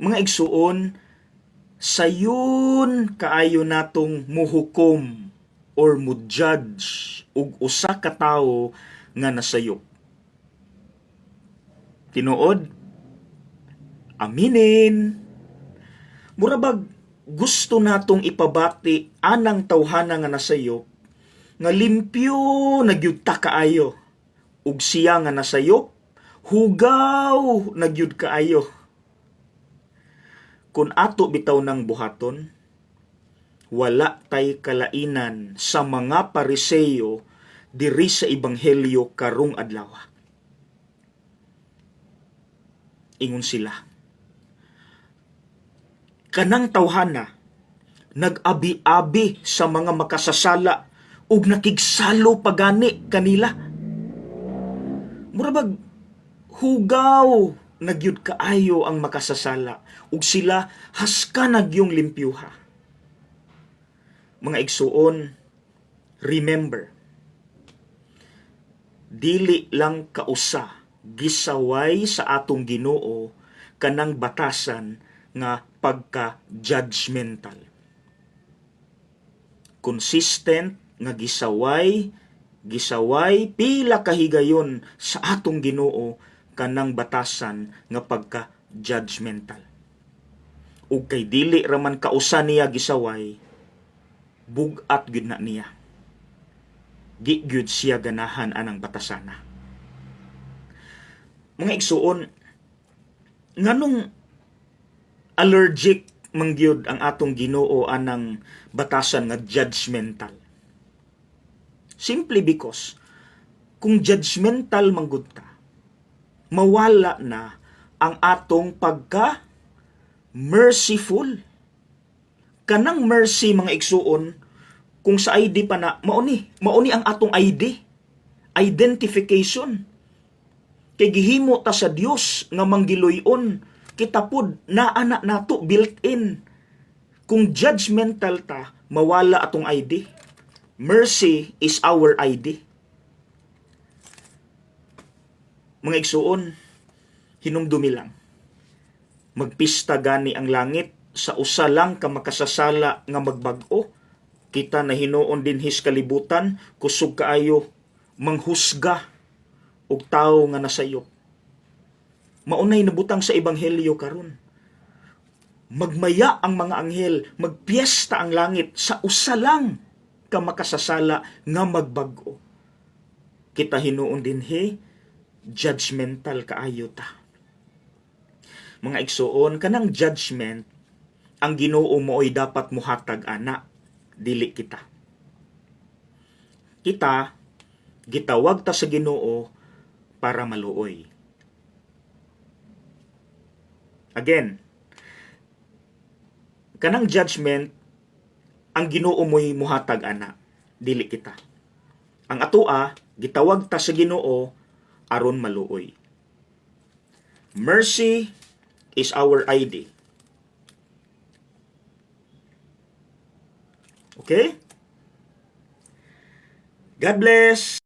Mga igsuon, sayon kaayo natong muhukom or mujudge ug usa ka tawo nga nasayop. Tinuod, aminin. Murabag gusto natong ipabati anang tawhana nga nasayop nga limpyo nagyud ta kaayo ug siya nga nasayop hugaw nagyud kaayo. Kung ato bitaw ng buhaton, wala tay kalainan sa mga Pariseyo diri sa ebanghelyo karong adlaw. Ingon sila, kanang tawhana nag-abi-abi sa mga makasasala ug nakigsalo pagani kanila. Murabag hugaw nagyud kaayo ang makasasala ug sila haska nagyong limpyuha. Mga igsuon, remember, dili lang kausa gisaway sa atong Ginoo kanang batasan nga pagka-judgmental. Consistent nga gisaway pila kahigayon sa atong Ginoo kanang batasan nga pagka-judgmental. Ug kay dili raman kausa niya gisaway, bugat gyud na niya. Di gyud siya ganahan anang batasana. Mga igsuon, nganong allergic mangyud ang atong Ginoo anang batasan nga judgmental? Simply because kung judgmental manggud ta, mawala na ang atong pagka merciful. Kanang mercy, mga igsuon, kung sa ID pa na, mauni ang atong ID, identification. Kay gihimo ta sa Dios nga manggiloy-on, kita pod naana nato built-in. Kung judgmental ta, mawala atong ID. Mercy is our ID. Mga igsuon, hinumdumi lang. Magpista gani ang langit sa usa lang ka makasasala nga magbag-o. Kita na hinuon din his kalibutan, kusog kaayo manghusga og tawo nga nasayop. Maunay nabutang sa ebanghelyo karon. Magmaya ang mga anghel, magpiesta ang langit sa usa lang ka makasasala nga magbag-o. Kita hinuon din judgmental kaayo ta. Mga igsuon, kanang judgment, ang Ginoo mo ay dapat muhatag ana, dili kita. Kita, gitawag ta sa Ginoo para maluoy. Again, kanang judgment, ang Ginoo mo'y muhatag ana, dili kita. Ang atoa, gitawag ta sa Ginoo aron maluoy. Mercy is our ID. Okay? God bless!